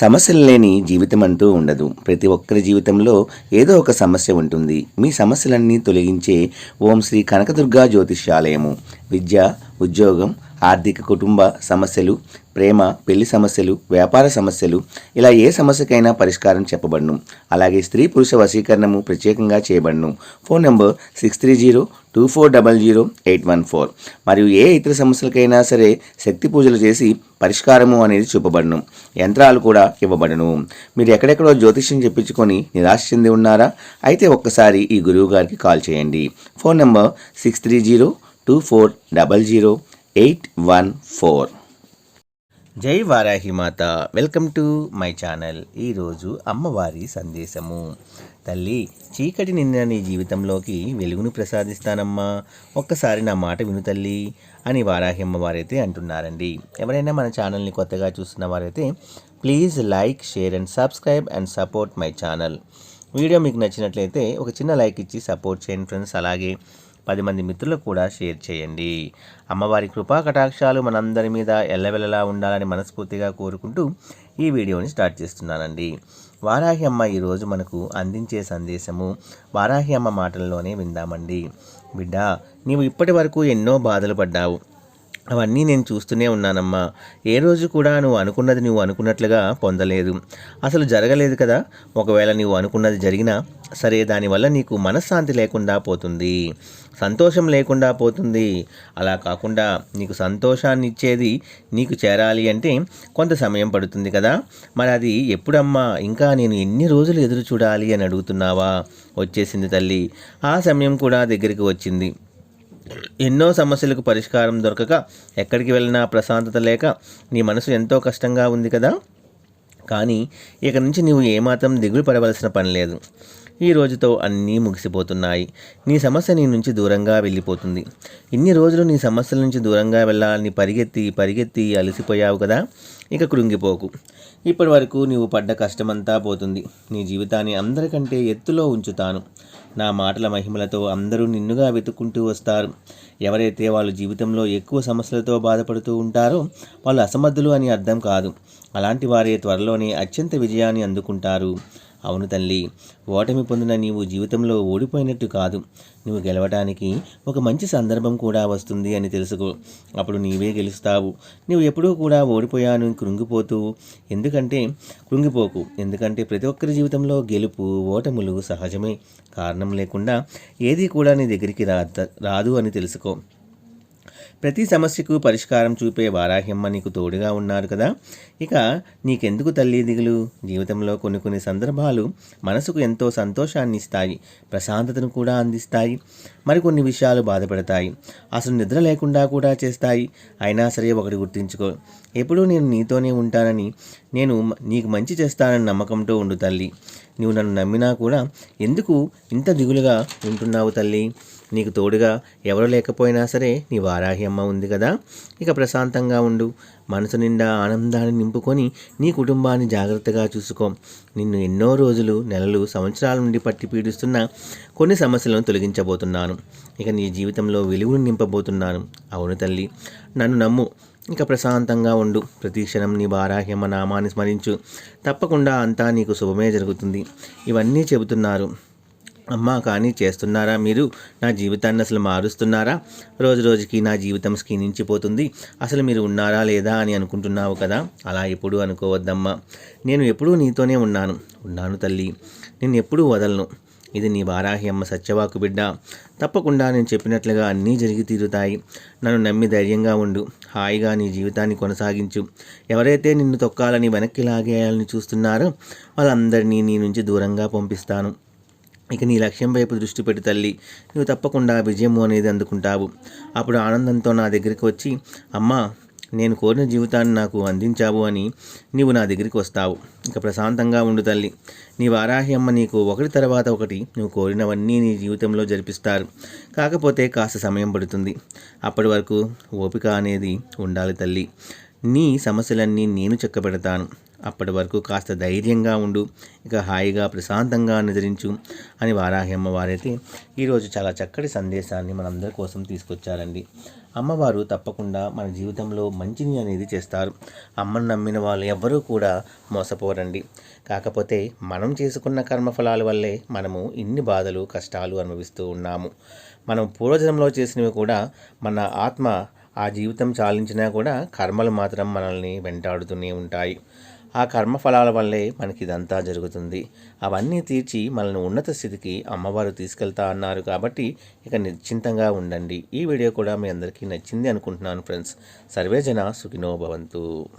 సమస్యలు లేని జీవితం అంటూ ఉండదు. ప్రతి ఒక్కరి జీవితంలో ఏదో ఒక సమస్య ఉంటుంది. మీ సమస్యలన్నీ తొలగించే ఓం శ్రీ కనకదుర్గా జ్యోతిష్యాలయము. విద్య, ఉద్యోగం, ఆర్థిక, కుటుంబ సమస్యలు, ప్రేమ, పెళ్లి సమస్యలు, వ్యాపార సమస్యలు, ఇలా ఏ సమస్యకైనా పరిష్కారం చెప్పబడును. అలాగే స్త్రీ పురుష వశీకరణము ప్రత్యేకంగా చేయబడును. Phone number 6302400814. మరియు ఏ ఇతర సమస్యలకైనా సరే శక్తి పూజలు చేసి పరిష్కారము అనేది చూపబడును. యంత్రాలు కూడా ఇవ్వబడును. మీరు ఎక్కడెక్కడో జ్యోతిష్యం చెప్పించుకొని నిరాశ చెంది ఉన్నారా? అయితే ఒక్కసారి ఈ గురువు గారికి కాల్ చేయండి. Phone number 6302400814. జై Varahi Mata. Welcome to my channel. ఈరోజు అమ్మవారి సందేశము. తల్లి, చీకటి నిండిన నీ జీవితంలోకి వెలుగును ప్రసాదిస్తానమ్మా, ఒక్కసారి నా మాట విను తల్లి అని వారాహి అమ్మవారైతే అంటున్నారండి. ఎవరైనా మన ఛానల్ని కొత్తగా చూస్తున్న వారైతే please like, share and subscribe and support my channel. Video మీకు నచ్చినట్లయితే ఒక చిన్న లైక్ ఇచ్చి సపోర్ట్ చేయండి ఫ్రెండ్స్. అలాగే 10 మంది మిత్రులకు కూడా షేర్ చేయండి. అమ్మవారి కృపా కటాక్షాలు మనందరి మీద ఎల్లవెల్లలా ఉండాలని మనస్ఫూర్తిగా కోరుకుంటూ ఈ వీడియోని స్టార్ట్ చేస్తున్నానండి. వారాహి అమ్మ ఈరోజు మనకు అందించే సందేశము వారాహి అమ్మ మాటల్లోనే విందామండి. బిడ్డ, నీవు ఇప్పటి వరకు ఎన్నో బాధలు పడ్డావు. అవన్నీ నేను చూస్తూనే ఉన్నానమ్మా. ఏ రోజు కూడా నువ్వు అనుకున్నది నువ్వు అనుకున్నట్లుగా పొందలేదు, అసలు జరగలేదు కదా. ఒకవేళ నువ్వు అనుకున్నది జరిగినా సరే, దానివల్ల నీకు మనశ్శాంతి లేకుండా పోతుంది, సంతోషం లేకుండా పోతుంది. అలా కాకుండా నీకు సంతోషాన్ని ఇచ్చేది నీకు చేరాలి అంటే కొంత సమయం పడుతుంది కదా. మరి అది ఎప్పుడమ్మా, ఇంకా నేను ఎన్ని రోజులు ఎదురు చూడాలి అని అడుగుతున్నావా? వచ్చేసింది తల్లి, ఆ సమయం కూడా దగ్గరికి వచ్చింది. ఎన్నో సమస్యలకు పరిష్కారం దొరకక, ఎక్కడికి వెళ్ళినా ప్రశాంతత లేక నీ మనసు ఎంతో కష్టంగా ఉంది కదా. కానీ ఇక నుంచి నీవు ఏమాత్రం దిగులు పడవలసిన పని లేదు. ఈ రోజుతో అన్నీ ముగిసిపోతున్నాయి. నీ సమస్య నీ నుంచి దూరంగా వెళ్ళిపోతుంది. ఇన్ని రోజులు నీ సమస్యల నుంచి దూరంగా వెళ్ళాలని పరిగెత్తి పరిగెత్తి అలసిపోయావు కదా. ఇక కృంగిపోకు. ఇప్పటి వరకు నీవు పడ్డ కష్టమంతా పోతుంది. నీ జీవితాన్ని అందరికంటే ఎత్తులో ఉంచుతాను. నా మాటల మహిమలతో అందరూ నిన్నుగా వెతుక్కుంటూ వస్తారు. ఎవరైతే వాళ్ళ జీవితంలో ఎక్కువ సమస్యలతో బాధపడుతూ ఉంటారో వాళ్ళు అసమర్థులు అని అర్థం కాదు. అలాంటి వారే త్వరలోనే అత్యంత విజయాన్ని అందుకుంటారు. అవును తల్లి, ఓటమి పొందిన నీవు జీవితంలో ఓడిపోయినట్టు కాదు. నువ్వు గెలవడానికి ఒక మంచి సందర్భం కూడా వస్తుంది అని తెలుసుకో. అప్పుడు నీవే గెలుస్తావు. నువ్వు ఎప్పుడూ కూడా ఓడిపోయాను కృంగిపోకు. ఎందుకంటే ప్రతి ఒక్కరి జీవితంలో గెలుపు ఓటములు సహజమే. కారణం లేకుండా ఏది కూడా నీ దగ్గరికి రాదు అని తెలుసుకో. ప్రతి సమస్యకు పరిష్కారం చూపే వారాహ్యమ్మ నీకు తోడుగా ఉన్నారు కదా. ఇక నీకెందుకు తల్లి దిగులు? జీవితంలో కొన్ని సందర్భాలు మనసుకు ఎంతో సంతోషాన్ని ఇస్తాయి, ప్రశాంతతను కూడా అందిస్తాయి. మరికొన్ని విషయాలు బాధపడతాయి, అసలు నిద్ర లేకుండా కూడా చేస్తాయి. అయినా సరే ఒకటి గుర్తుంచుకో, ఎప్పుడూ నేను నీతోనే ఉంటానని, నేను నీకు మంచి చేస్తానని నమ్మకంతో ఉండు తల్లి. నువ్వు నన్ను నమ్మినా కూడా ఎందుకు ఇంత దిగులుగా ఉంటున్నావు తల్లి? నీకు తోడుగా ఎవరు లేకపోయినా సరే నీ వారాహి అమ్మ ఉంది కదా. ఇక ప్రశాంతంగా ఉండు. మనసు నిండా ఆనందాన్ని నింపుకొని నీ కుటుంబాన్ని జాగ్రత్తగా చూసుకో. నిన్ను ఎన్నో రోజులు, నెలలు, సంవత్సరాల నుండి పట్టి పీడిస్తున్న కొన్ని సమస్యలను తొలగించబోతున్నాను. ఇక నీ జీవితంలో వెలుగును నింపబోతున్నాను. అవును తల్లి, నన్ను నమ్ము. ఇక ప్రశాంతంగా ఉండు. ప్రతి క్షణం నీ వారాహి అమ్మ నామాన్ని స్మరించు. తప్పకుండా అంతా నీకు శుభమే జరుగుతుంది. ఇవన్నీ చెబుతున్నారు అమ్మా, కానీ చేస్తున్నారా మీరు? నా జీవితాన్ని అసలు మారుస్తున్నారా? రోజు రోజుకి నా జీవితం క్షీణించిపోతుంది. అసలు మీరు ఉన్నారా లేదా అని అనుకుంటున్నావు కదా. అలా ఎప్పుడూ అనుకోవద్దమ్మా. నేను ఎప్పుడూ నీతోనే ఉన్నాను తల్లి. నేను ఎప్పుడూ వదలను. ఇది నీ వారాహి అమ్మ సత్యవాకు బిడ్డ. తప్పకుండా నేను చెప్పినట్లుగా అన్నీ జరిగి తీరుతాయి. నన్ను నమ్మి ధైర్యంగా ఉండు. హాయిగా నీ జీవితాన్ని కొనసాగించు. ఎవరైతే నిన్ను తొక్కాలని, వెనక్కి లాగేయాలని చూస్తున్నారో వాళ్ళందరినీ నీ నుంచి దూరంగా పంపిస్తాను. ఇక నీ లక్ష్యం వైపు దృష్టి పెట్టి తల్లి, నువ్వు తప్పకుండా విజయం అనేది అందుకుంటావు. అప్పుడు ఆనందంతో నా దగ్గరికి వచ్చి, అమ్మా, నేను కోరిన జీవితాన్ని నాకు అందించావు అని నీవు నా దగ్గరికి వస్తావు. ఇక ప్రశాంతంగా ఉండు తల్లి. నీ వారాహి అమ్మ నీకు ఒకటి తర్వాత ఒకటి నువ్వు కోరినవన్నీ నీ జీవితంలో జరిపిస్తారు. కాకపోతే కాస్త సమయం పడుతుంది. అప్పటి వరకు ఓపిక అనేది ఉండాలి తల్లి. నీ సమస్యలన్నీ నేను చక్కబెడతాను. అప్పటి వరకు కాస్త ధైర్యంగా ఉండు. ఇక హాయిగా ప్రశాంతంగా నిద్రించు అని వారాహి అమ్మవారైతే ఈరోజు చాలా చక్కటి సందేశాన్ని మనందరి కోసం తీసుకొచ్చారండి. అమ్మవారు తప్పకుండా మన జీవితంలో మంచిని అనేది చేస్తారు. అమ్మను నమ్మిన వాళ్ళు ఎవ్వరూ కూడా మోసపోరండి. కాకపోతే మనం చేసుకున్న కర్మఫలాల వల్లే మనము ఇన్ని బాధలు కష్టాలు అనుభవిస్తూ ఉన్నాము. మనం పూర్వజన్మలో చేసినవి కూడా మన ఆత్మ ఆ జీవితం చాలించినా కూడా కర్మలు మాత్రం మనల్ని వెంటాడుతూనే ఉంటాయి. ఆ కర్మఫలాల వల్లే మనకి ఇదంతా జరుగుతుంది. అవన్నీ తీర్చి మనల్ని ఉన్నత స్థితికి అమ్మవారు తీసుకెళ్తా అన్నారు కాబట్టి ఇక నిశ్చింతంగా ఉండండి. ఈ వీడియో కూడా మీ అందరికీ నచ్చింది అనుకుంటున్నాను ఫ్రెండ్స్. సర్వేజన సుఖినో భవంతు.